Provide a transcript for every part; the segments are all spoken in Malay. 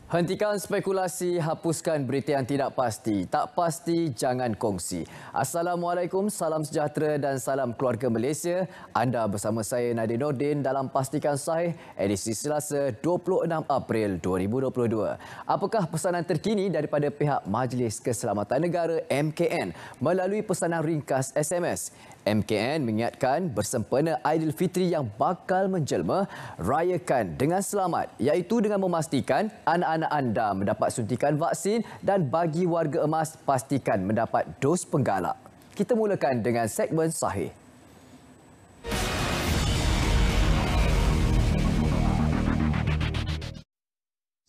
Hentikan spekulasi, hapuskan berita yang tidak pasti. Tak pasti, jangan kongsi. Assalamualaikum, salam sejahtera dan salam keluarga Malaysia. Anda bersama saya Nadir Nordin dalam Pastikan Sahih edisi Selasa 26 April 2022. Apakah pesanan terkini daripada pihak Majlis Keselamatan Negara MKN melalui pesanan ringkas SMS? MKN mengingatkan bersempena Aidilfitri yang bakal menjelma, rayakan dengan selamat, iaitu dengan memastikan anak-anak anda mendapat suntikan vaksin dan bagi warga emas pastikan mendapat dos penggalak. Kita mulakan dengan segmen Sahih.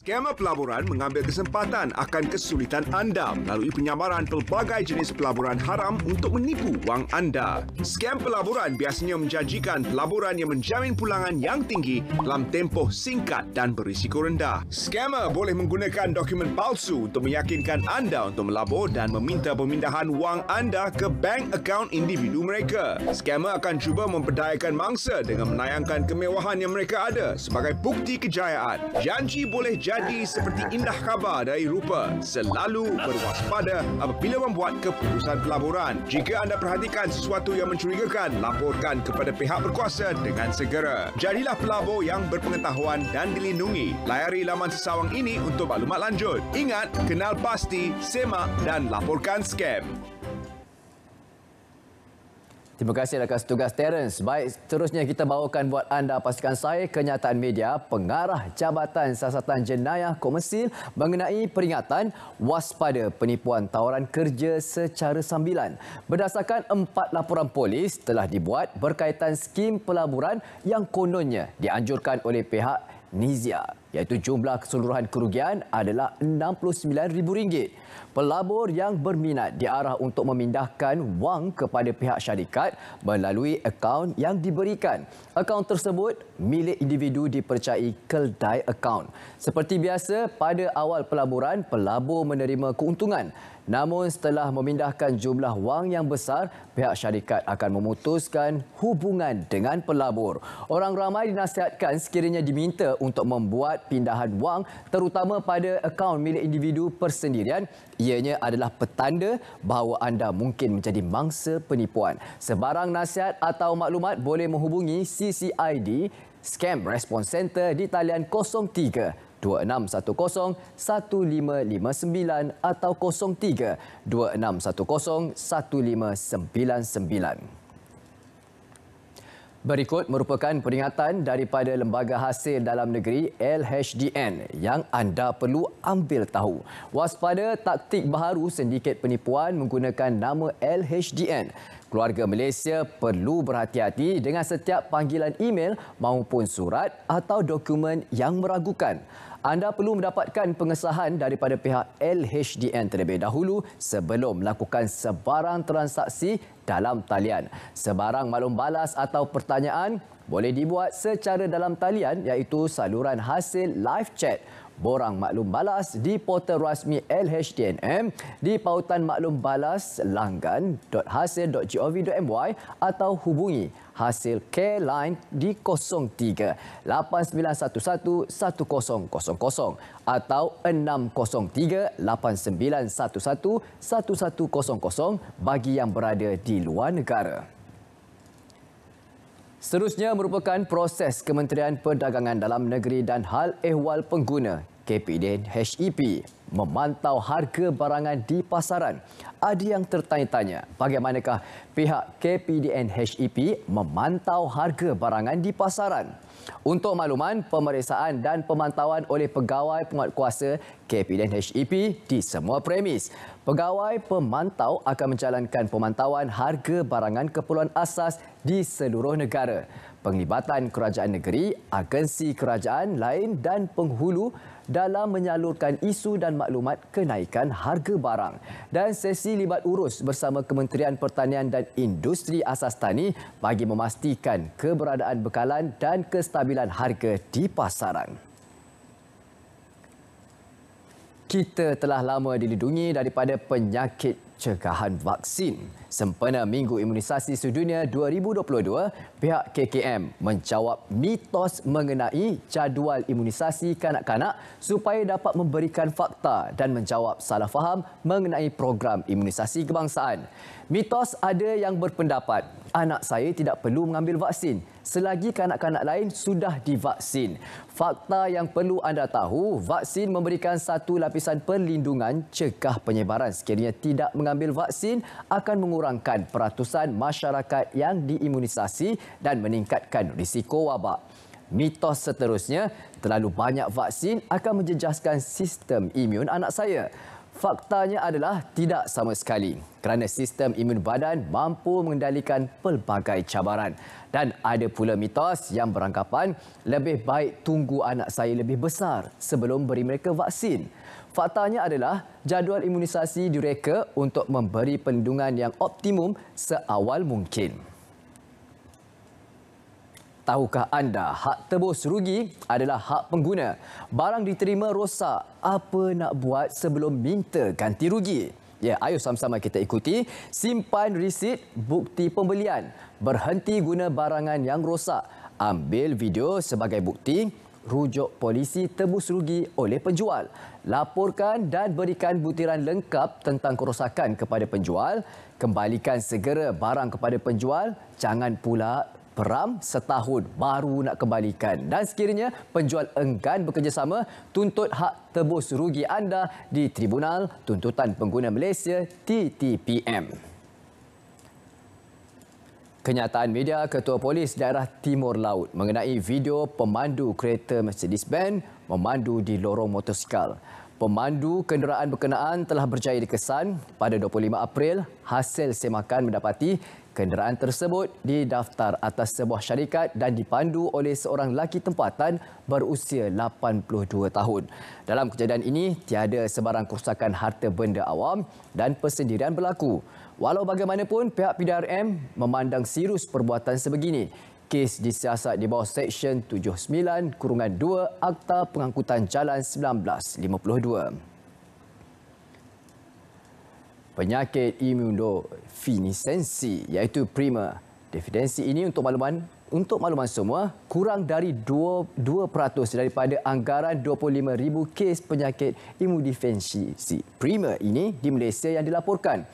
Skema pelaburan mengambil kesempatan akan kesulitan anda melalui penyamaran pelbagai jenis pelaburan haram untuk menipu wang anda. Skem pelaburan biasanya menjanjikan pelaburan yang menjamin pulangan yang tinggi dalam tempoh singkat dan berisiko rendah. Skamer boleh menggunakan dokumen palsu untuk meyakinkan anda untuk melabur dan meminta pemindahan wang anda ke bank akaun individu mereka. Skamer akan cuba memperdayakan mangsa dengan menayangkan kemewahan yang mereka ada sebagai bukti kejayaan. Janji boleh jadi seperti indah khabar dari rupa. Selalu berwaspada apabila membuat keputusan pelaburan. Jika anda perhatikan sesuatu yang mencurigakan, laporkan kepada pihak berkuasa dengan segera. Jadilah pelabur yang berpengetahuan dan dilindungi. Layari laman sesawang ini untuk maklumat lanjut. Ingat, kenal pasti, semak dan laporkan skem. Terima kasih rakan setugas Terence. Baik, seterusnya kita bawakan buat anda Pastikan Sahih kenyataan media pengarah Jabatan Siasatan Jenayah Komersil mengenai peringatan waspada penipuan tawaran kerja secara sambilan. Berdasarkan 4 laporan polis telah dibuat berkaitan skim pelaburan yang kononnya dianjurkan oleh pihak Nizia, iaitu jumlah keseluruhan kerugian adalah RM69,000. Pelabur yang berminat diarah untuk memindahkan wang kepada pihak syarikat melalui akaun yang diberikan. Akaun tersebut milik individu dipercayai keldai akaun. Seperti biasa, pada awal pelaburan, pelabur menerima keuntungan. Namun setelah memindahkan jumlah wang yang besar, pihak syarikat akan memutuskan hubungan dengan pelabur. Orang ramai dinasihatkan sekiranya diminta untuk membuat pindahan wang terutama pada akaun milik individu persendirian, ianya adalah petanda bahawa anda mungkin menjadi mangsa penipuan. Sebarang nasihat atau maklumat boleh menghubungi CCID Scam Response Center di talian 03 2610 1559 atau 03 2610 1599. Berikut merupakan peringatan daripada Lembaga Hasil Dalam Negeri LHDN yang anda perlu ambil tahu. Waspada taktik baharu sindiket penipuan menggunakan nama LHDN. Keluarga Malaysia perlu berhati-hati dengan setiap panggilan email maupun surat atau dokumen yang meragukan. Anda perlu mendapatkan pengesahan daripada pihak LHDN terlebih dahulu sebelum melakukan sebarang transaksi dalam talian. Sebarang maklum balas atau pertanyaan boleh dibuat secara dalam talian iaitu saluran hasil live chat. Borang maklum balas di portal rasmi LHDNM di pautan maklum balas langgan.hasil.gov.my atau hubungi Hasil Care Line di 03 8911 1000 atau 603 8911 1100 bagi yang berada di luar negara. Seterusnya merupakan proses Kementerian Perdagangan Dalam Negeri dan Hal Ehwal Pengguna KPDN HEP memantau harga barangan di pasaran. Ada yang tertanya-tanya bagaimanakah pihak KPDN HEP memantau harga barangan di pasaran. Untuk makluman, pemeriksaan dan pemantauan oleh pegawai penguatkuasa KPDN HEP di semua premis. Pegawai pemantau akan menjalankan pemantauan harga barangan keperluan asas di seluruh negara. Penglibatan kerajaan negeri, agensi kerajaan lain dan penghulu dalam menyalurkan isu dan maklumat kenaikan harga barang. Dan sesi libat urus bersama Kementerian Pertanian dan Industri Asas Tani bagi memastikan keberadaan bekalan dan kestabilan harga di pasaran. Kita telah lama dilindungi daripada penyakit pencegahan vaksin. Sempena Minggu Imunisasi Sedunia 2022, pihak KKM menjawab mitos mengenai jadual imunisasi kanak-kanak supaya dapat memberikan fakta dan menjawab salah faham mengenai program imunisasi kebangsaan. Mitos ada yang berpendapat anak saya tidak perlu mengambil vaksin selagi kanak-kanak lain sudah divaksin. Fakta yang perlu anda tahu, vaksin memberikan satu lapisan perlindungan cegah penyebaran. Sekiranya tidak mengambil vaksin akan mengurangkan peratusan masyarakat yang diimunisasi dan meningkatkan risiko wabak. Mitos seterusnya, terlalu banyak vaksin akan menjejaskan sistem imun anak saya. Faktanya adalah tidak sama sekali kerana sistem imun badan mampu mengendalikan pelbagai cabaran. Dan ada pula mitos yang beranggapan lebih baik tunggu anak saya lebih besar sebelum beri mereka vaksin. Faktanya adalah jadual imunisasi direka untuk memberi perlindungan yang optimum seawal mungkin. Tahukah anda, hak tebus rugi adalah hak pengguna. Barang diterima rosak, apa nak buat sebelum minta ganti rugi? Ya, ayo sama-sama kita ikuti. Simpan risit bukti pembelian. Berhenti guna barangan yang rosak. Ambil video sebagai bukti. Rujuk polisi tebus rugi oleh penjual. Laporkan dan berikan butiran lengkap tentang kerosakan kepada penjual. Kembalikan segera barang kepada penjual. Jangan pula peram setahun baru nak kembalikan. Dan sekiranya penjual enggan bekerjasama, tuntut hak tebus rugi anda di Tribunal Tuntutan Pengguna Malaysia TTPM. Kenyataan media Ketua Polis Daerah Timur Laut mengenai video pemandu kereta Mercedes-Benz memandu di lorong motosikal. Pemandu kenderaan berkenaan telah berjaya dikesan pada 25 April. Hasil semakan mendapati kenderaan tersebut didaftar atas sebuah syarikat dan dipandu oleh seorang lelaki tempatan berusia 82 tahun. Dalam kejadian ini, tiada sebarang kerosakan harta benda awam dan persendirian berlaku. Walau bagaimanapun, pihak PDRM memandang serius perbuatan sebegini. Kes disiasat di bawah Seksyen 79-2 Akta Pengangkutan Jalan 1952. Penyakit imunofluorescensi iaitu prima. Definisi ini untuk makluman semua, kurang dari 2% daripada anggaran 25,000 kes penyakit imunofluorescensi prima ini di Malaysia yang dilaporkan.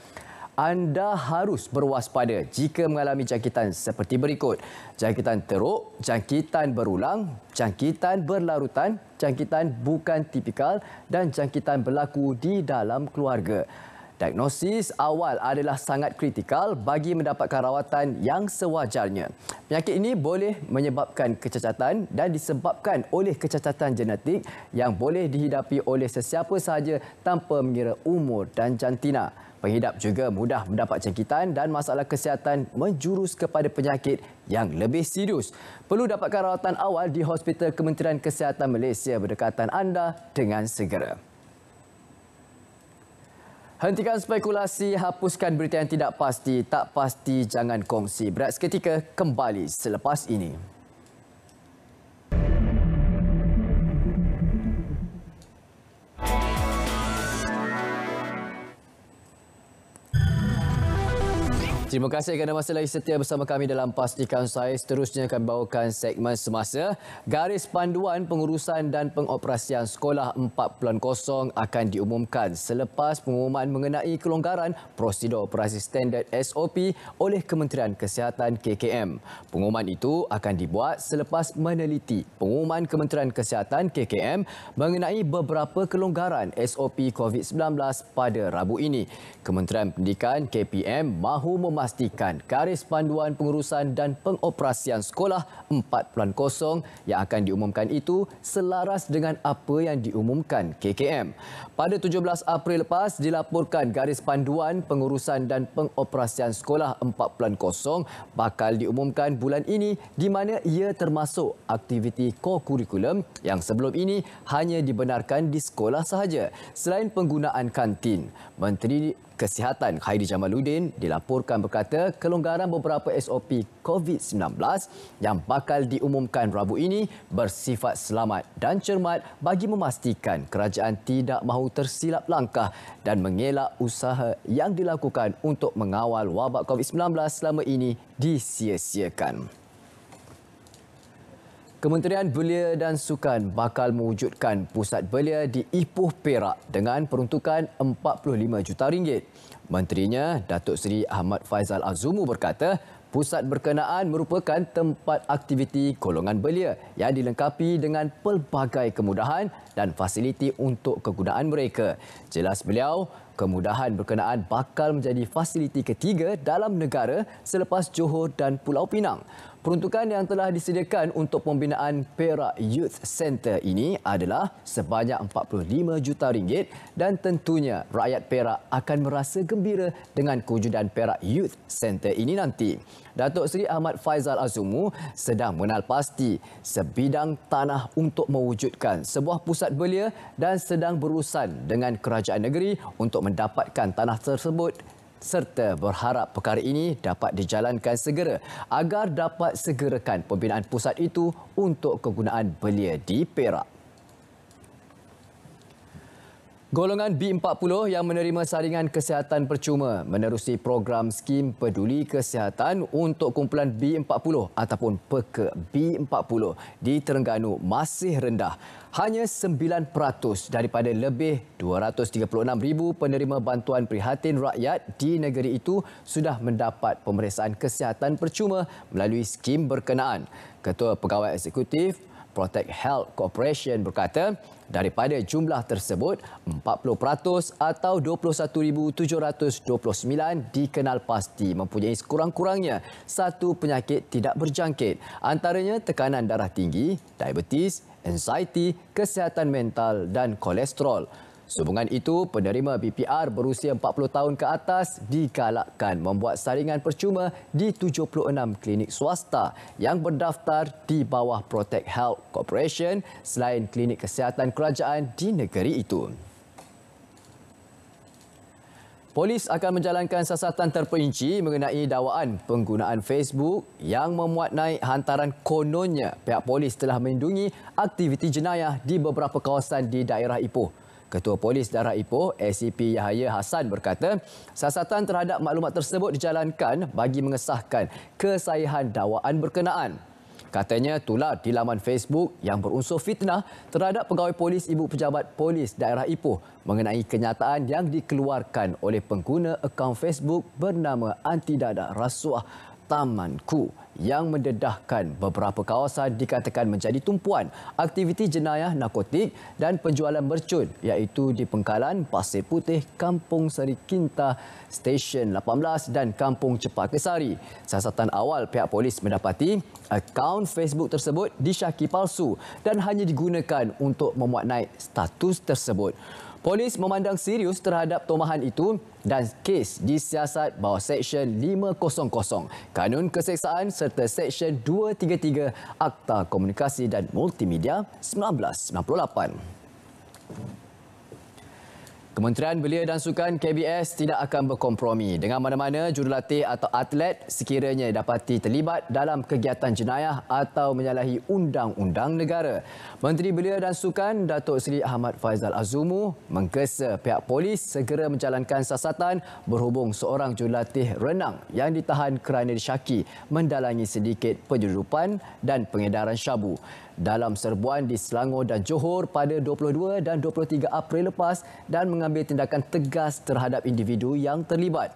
Anda harus berwaspada jika mengalami jangkitan seperti berikut. Jangkitan teruk, jangkitan berulang, jangkitan berlarutan, jangkitan bukan tipikal dan jangkitan berlaku di dalam keluarga. Diagnosis awal adalah sangat kritikal bagi mendapatkan rawatan yang sewajarnya. Penyakit ini boleh menyebabkan kecacatan dan disebabkan oleh kecacatan genetik yang boleh dihidapi oleh sesiapa sahaja tanpa mengira umur dan jantina. Penghidap juga mudah mendapat jangkitan dan masalah kesihatan menjurus kepada penyakit yang lebih serius. Perlu dapatkan rawatan awal di Hospital Kementerian Kesihatan Malaysia berdekatan anda dengan segera. Hentikan spekulasi, hapuskan berita yang tidak pasti, tak pasti jangan kongsi. Berat seketika kembali selepas ini. Terima kasih kerana masih lagi setia bersama kami dalam Pastikan Saya. Seterusnya kami bawakan segmen semasa. Garis panduan pengurusan dan pengoperasian sekolah 4.0 akan diumumkan selepas pengumuman mengenai kelonggaran prosedur operasi standard SOP oleh Kementerian Kesihatan KKM. Pengumuman itu akan dibuat selepas meneliti pengumuman Kementerian Kesihatan KKM mengenai beberapa kelonggaran SOP COVID-19 pada Rabu ini. Kementerian Pendidikan KPM mahu memastikan garis panduan pengurusan dan pengoperasian sekolah 4.0 yang akan diumumkan itu selaras dengan apa yang diumumkan KKM. Pada 17 April lepas dilaporkan garis panduan pengurusan dan pengoperasian sekolah 4.0 bakal diumumkan bulan ini di mana ia termasuk aktiviti co-kurikulum yang sebelum ini hanya dibenarkan di sekolah sahaja. Selain penggunaan kantin, Menteri Kesihatan Khairy Jamaluddin dilaporkan berkata kelonggaran beberapa SOP COVID-19 yang bakal diumumkan Rabu ini bersifat selamat dan cermat bagi memastikan kerajaan tidak mahu tersilap langkah dan mengelak usaha yang dilakukan untuk mengawal wabak COVID-19 selama ini disia-siakan. Kementerian Belia dan Sukan bakal mewujudkan pusat belia di Ipoh, Perak dengan peruntukan RM45 juta. Menterinya, Datuk Seri Ahmad Faizal Azumu berkata, pusat berkenaan merupakan tempat aktiviti golongan belia yang dilengkapi dengan pelbagai kemudahan dan fasiliti untuk kegunaan mereka. Jelas beliau, kemudahan berkenaan bakal menjadi fasiliti ketiga dalam negara selepas Johor dan Pulau Pinang. Peruntukan yang telah disediakan untuk pembinaan Perak Youth Centre ini adalah sebanyak RM45 juta dan tentunya rakyat Perak akan merasa gembira dengan kewujudan Perak Youth Centre ini nanti. Datuk Seri Ahmad Faizal Azumu sedang mengenal pasti sebidang tanah untuk mewujudkan sebuah pusat belia dan sedang berurusan dengan kerajaan negeri untuk mendapatkan tanah tersebut serta berharap perkara ini dapat dijalankan segera agar dapat segerakan pembinaan pusat itu untuk kegunaan belia di Perak. Golongan B40 yang menerima saringan kesihatan percuma menerusi program skim peduli kesihatan untuk kumpulan B40 ataupun PEKA B40 di Terengganu masih rendah. Hanya 9% daripada lebih 236,000 penerima bantuan prihatin rakyat di negeri itu sudah mendapat pemeriksaan kesihatan percuma melalui skim berkenaan. Ketua Pegawai Eksekutif Protect Health Corporation berkata, daripada jumlah tersebut, 40% atau 21,729 dikenal pasti mempunyai sekurang-kurangnya satu penyakit tidak berjangkit. Antaranya tekanan darah tinggi, diabetes, anxiety, kesihatan mental dan kolesterol. Sehubungan itu, penerima BPR berusia 40 tahun ke atas digalakkan membuat saringan percuma di 76 klinik swasta yang berdaftar di bawah Protect Health Corporation selain klinik kesihatan kerajaan di negeri itu. Polis akan menjalankan siasatan terperinci mengenai dakwaan penggunaan Facebook yang memuat naik hantaran kononnya pihak polis telah melindungi aktiviti jenayah di beberapa kawasan di daerah Ipoh. Ketua Polis Daerah Ipoh, ACP Yahya Hassan berkata, siasatan terhadap maklumat tersebut dijalankan bagi mengesahkan kesahihan dakwaan berkenaan. Katanya tular di laman Facebook yang berunsur fitnah terhadap pegawai polis Ibu Pejabat Polis Daerah Ipoh mengenai kenyataan yang dikeluarkan oleh pengguna akaun Facebook bernama Anti Dadak Rasuah Tamanku yang mendedahkan beberapa kawasan dikatakan menjadi tumpuan aktiviti jenayah narkotik dan penjualan mercun iaitu di Pengkalan, Pasir Putih, Kampung Seri Kinta, Stesen 18 dan Kampung Cepak Kesari. Siasatan awal pihak polis mendapati akaun Facebook tersebut disyaki palsu dan hanya digunakan untuk memuat naik status tersebut. Polis memandang serius terhadap tomahan itu dan kes disiasat bawah Seksyen 500 Kanun Keseksaan serta Seksyen 233 Akta Komunikasi dan Multimedia 1998. Kementerian Belia dan Sukan KBS tidak akan berkompromi dengan mana-mana jurulatih atau atlet sekiranya dapati terlibat dalam kegiatan jenayah atau menyalahi undang-undang negara. Menteri Belia dan Sukan Datuk Seri Ahmad Faizal Azumu menggesa pihak polis segera menjalankan siasatan berhubung seorang jurulatih renang yang ditahan kerana disyaki mendalangi sedikit penyeludupan dan pengedaran syabu. Dalam serbuan di Selangor dan Johor pada 22 dan 23 April lepas dan mengambil tindakan tegas terhadap individu yang terlibat.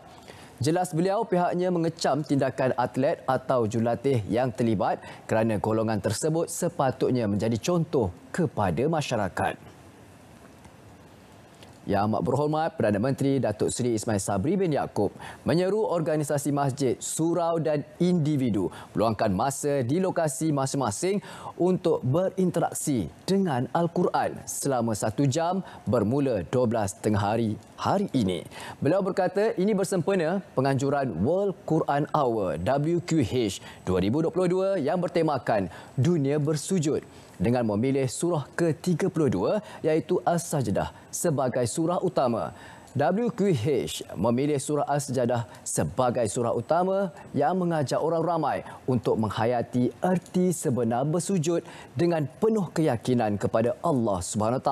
Jelas beliau pihaknya mengecam tindakan atlet atau jurulatih yang terlibat kerana golongan tersebut sepatutnya menjadi contoh kepada masyarakat. Yang Amat Berhormat Perdana Menteri Datuk Seri Ismail Sabri bin Yaakob menyeru organisasi masjid, surau dan individu meluangkan masa di lokasi masing-masing untuk berinteraksi dengan Al-Quran selama 1 jam bermula 12:30 hari ini. Beliau berkata ini bersempena penganjuran World Quran Hour WQH 2022 yang bertemakan Dunia Bersujud dengan memilih surah ke-32 iaitu As-Sajdah sebagai surah utama. WQH memilih surah As-Sajdah sebagai surah utama yang mengajak orang ramai untuk menghayati erti sebenar bersujud dengan penuh keyakinan kepada Allah SWT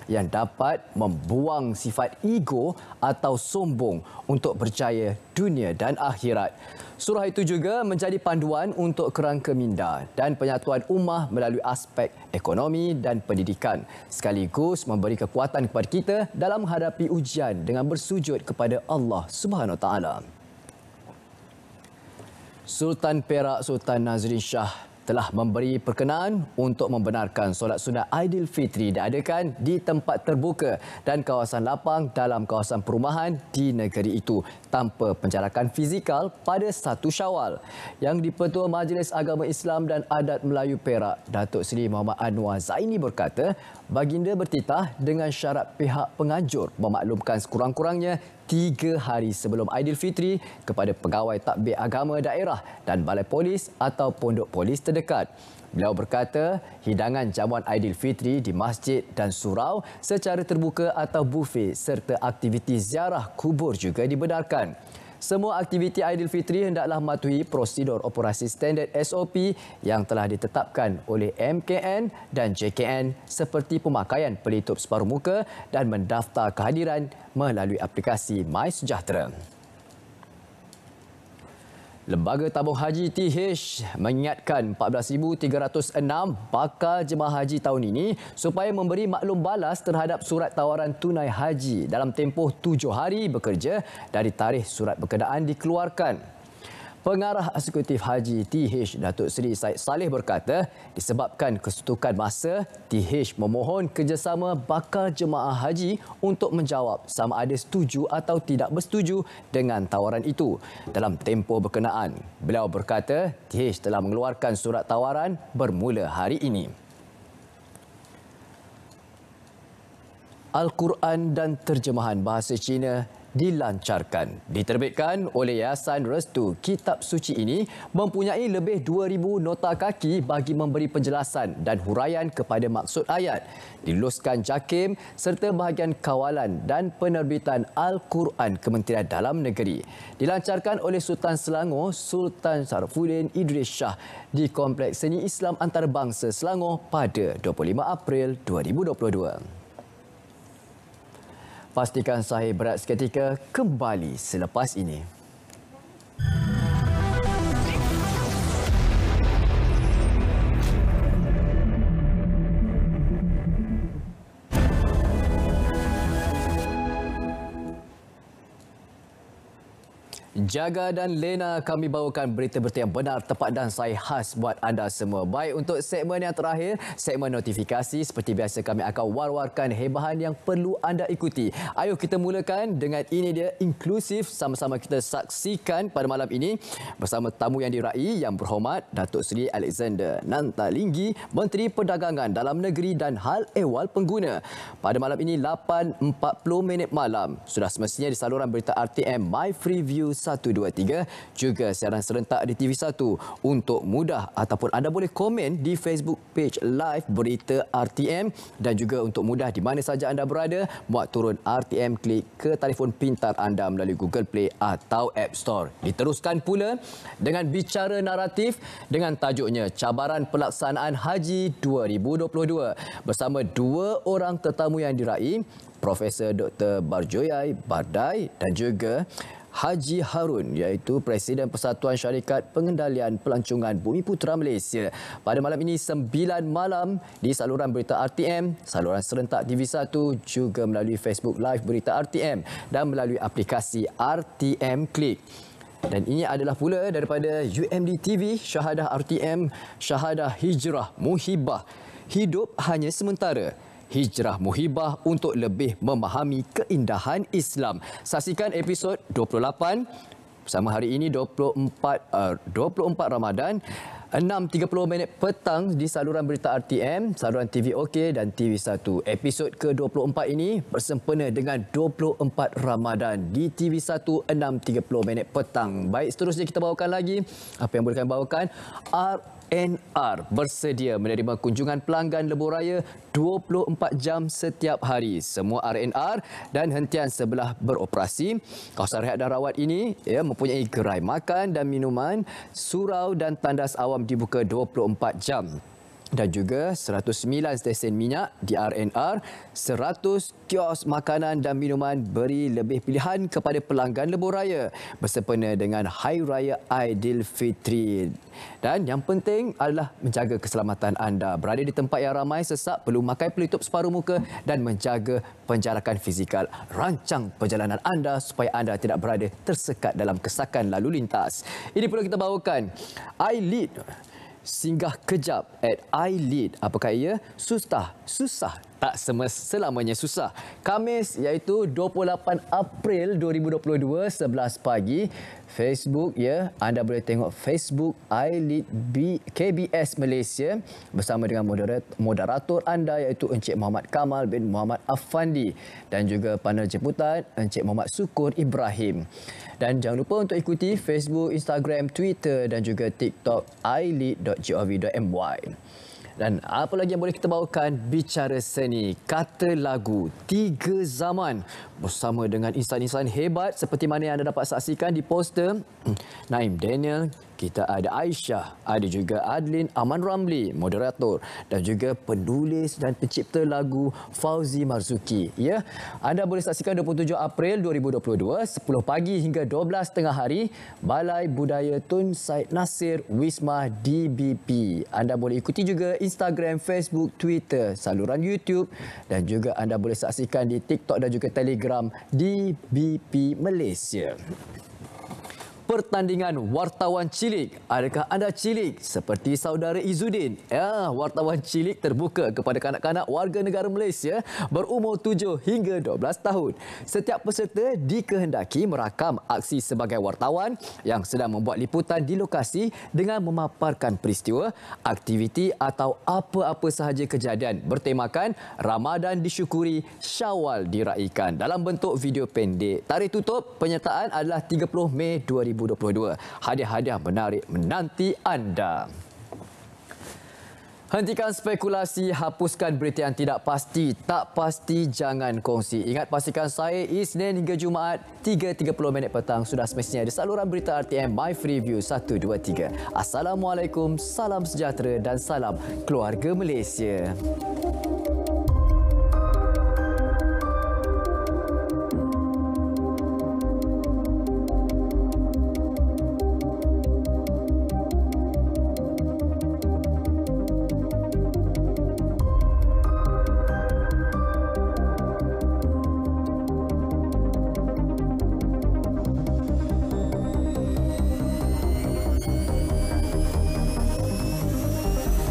yang dapat membuang sifat ego atau sombong untuk berjaya dunia dan akhirat. Surah itu juga menjadi panduan untuk kerangka minda dan penyatuan ummah melalui aspek ekonomi dan pendidikan, sekaligus memberi kekuatan kepada kita dalam menghadapi ujian dengan bersujud kepada Allah Subhanahu Wa Taala. Sultan Perak Sultan Nazrin Shah telah memberi perkenaan untuk membenarkan solat sunat Aidilfitri diadakan di tempat terbuka dan kawasan lapang dalam kawasan perumahan di negeri itu tanpa penjarakan fizikal pada 1 Syawal. Yang di-Pertua Majlis Agama Islam dan Adat Melayu Perak, Datuk Seri Muhammad Anwar Zaini berkata, baginda bertitah dengan syarat pihak penganjur memaklumkan sekurang-kurangnya 3 hari sebelum Aidilfitri kepada pegawai tadbir agama daerah dan balai polis atau pondok polis terdekat. Beliau berkata, hidangan jamuan Aidilfitri di masjid dan surau secara terbuka atau bufet serta aktiviti ziarah kubur juga dibenarkan. Semua aktiviti Aidilfitri hendaklah mematuhi prosedur operasi standard SOP yang telah ditetapkan oleh MKN dan JKN seperti pemakaian pelitup separuh muka dan mendaftar kehadiran melalui aplikasi MySejahtera. Lembaga Tabung Haji TH mengingatkan 14,306 bakal jemaah haji tahun ini supaya memberi maklum balas terhadap surat tawaran tunai haji dalam tempoh 7 hari bekerja dari tarikh surat berkenaan dikeluarkan. Pengarah Eksekutif Haji TH Datuk Seri Said Saleh berkata, disebabkan kesetukan masa, TH memohon kerjasama bakal jemaah haji untuk menjawab sama ada setuju atau tidak bersetuju dengan tawaran itu dalam tempoh berkenaan. Beliau berkata, TH telah mengeluarkan surat tawaran bermula hari ini. Al-Quran dan terjemahan bahasa Cina dilancarkan. Diterbitkan oleh Yayasan Restu, kitab suci ini mempunyai lebih 2,000 nota kaki bagi memberi penjelasan dan huraian kepada maksud ayat, diluluskan JAKIM serta bahagian kawalan dan penerbitan Al-Quran Kementerian Dalam Negeri. Dilancarkan oleh Sultan Selangor Sultan Sarafuddin Idris Shah di Kompleks Seni Islam Antarabangsa Selangor pada 25 April 2022. Pastikan Sahih Berat seketika kembali selepas ini. Jaga dan Lena, kami bawakan berita-berita yang benar, tepat dan sahih khas buat anda semua. Baik, untuk segmen yang terakhir, segmen notifikasi, seperti biasa kami akan war-warkan hebahan yang perlu anda ikuti. Ayo kita mulakan dengan ini dia, inklusif. Sama-sama kita saksikan pada malam ini bersama tamu yang diraih yang berhormat Datuk Seri Alexander Nantalinggi, Menteri Perdagangan Dalam Negeri dan Hal Ehwal Pengguna. Pada malam ini 8.40 malam, sudah semestinya di saluran berita RTM My Freeview 123, juga siaran serentak di TV1. Untuk mudah ataupun anda boleh komen di Facebook page live berita RTM, dan juga untuk mudah di mana saja anda berada, muat turun RTM Klik ke telefon pintar anda melalui Google Play atau App Store. Diteruskan pula dengan bicara naratif dengan tajuknya Cabaran Pelaksanaan Haji 2022 bersama 2 orang tetamu yang diraih, Profesor Dr. Barjoyai Bardai dan juga Haji Harun, iaitu Presiden Persatuan Syarikat Pengendalian Pelancongan Bumiputera Malaysia. Pada malam ini 9 malam di saluran berita RTM, saluran serentak TV1, juga melalui Facebook Live berita RTM dan melalui aplikasi RTM Klik. Dan ini adalah pula daripada UMD TV, Syahadah RTM, Syahadah Hijrah Muhibah. Hidup hanya sementara. Hijrah Muhibah untuk lebih memahami keindahan Islam. Saksikan episod 28 bersama hari ini 24 Ramadan 6.30 petang di saluran berita RTM, saluran TV OK dan TV1. Episod ke-24 ini bersempena dengan 24 Ramadan di TV1 6.30 petang. Baik, seterusnya kita bawakan lagi apa yang boleh kami bawakan. RNR bersedia menerima kunjungan pelanggan lebuh-raya 24 jam setiap hari. Semua RNR dan hentian sebelah beroperasi. Kawasan rehat dan rawat ini mempunyai gerai makan dan minuman, surau dan tandas awam dibuka 24 jam. Dan juga 109 stesen minyak di RNR, 100 kios makanan dan minuman beri lebih pilihan kepada pelanggan lebuh raya bersempena dengan Hari Raya Aidilfitri. Dan yang penting adalah menjaga keselamatan anda. Berada di tempat yang ramai sesak, perlu memakai pelitup separuh muka dan menjaga penjarakan fizikal. Rancang perjalanan anda supaya anda tidak berada tersekat dalam kesakan lalu lintas. Ini perlu kita bawakan. iLead. Singgah kejap at iLead. Apakah ia? Susah tak selamanya susah. Khamis iaitu 28 April 2022 11 pagi. Facebook anda boleh tengok Facebook iLead KBS Malaysia bersama dengan moderator anda iaitu Encik Muhammad Kamal bin Muhammad Afandi dan juga panel jemputan Encik Muhammad Sukur Ibrahim. Dan jangan lupa untuk ikuti Facebook, Instagram, Twitter dan juga TikTok iLead.gov.my. Dan apa lagi yang boleh kita bawakan? Bicara seni, kata lagu, 3 zaman bersama dengan insan-insan hebat seperti mana yang anda dapat saksikan di poster. Naim Daniel, kita ada Aisyah, ada juga Adlin Aman Ramli, moderator dan juga penulis dan pencipta lagu Fauzi Marzuki. Anda boleh saksikan 27 April 2022 10 pagi hingga 12 tengah hari, Balai Budaya Tun Said Nasir, Wisma DBP. Anda boleh ikuti juga Instagram, Facebook, Twitter, saluran YouTube dan juga anda boleh saksikan di TikTok dan juga Telegram DBP Malaysia. Pertandingan wartawan cilik. Adakah anda cilik seperti saudara Izzuddin? Wartawan cilik terbuka kepada kanak-kanak warga negara Malaysia berumur 7 hingga 12 tahun. Setiap peserta dikehendaki merakam aksi sebagai wartawan yang sedang membuat liputan di lokasi dengan memaparkan peristiwa, aktiviti atau apa-apa sahaja kejadian bertemakan Ramadan disyukuri, Syawal diraikan dalam bentuk video pendek. Tarikh tutup penyertaan adalah 30 Mei 2022. Hadiah-hadiah menarik menanti anda. Hentikan spekulasi, hapuskan berita yang tidak pasti. Tak pasti jangan kongsi. Ingat, pastikan saya Isnin hingga Jumaat 3.30 petang sudah semestinya di saluran berita RTM My Freeview 123. Assalamualaikum, salam sejahtera dan salam keluarga Malaysia.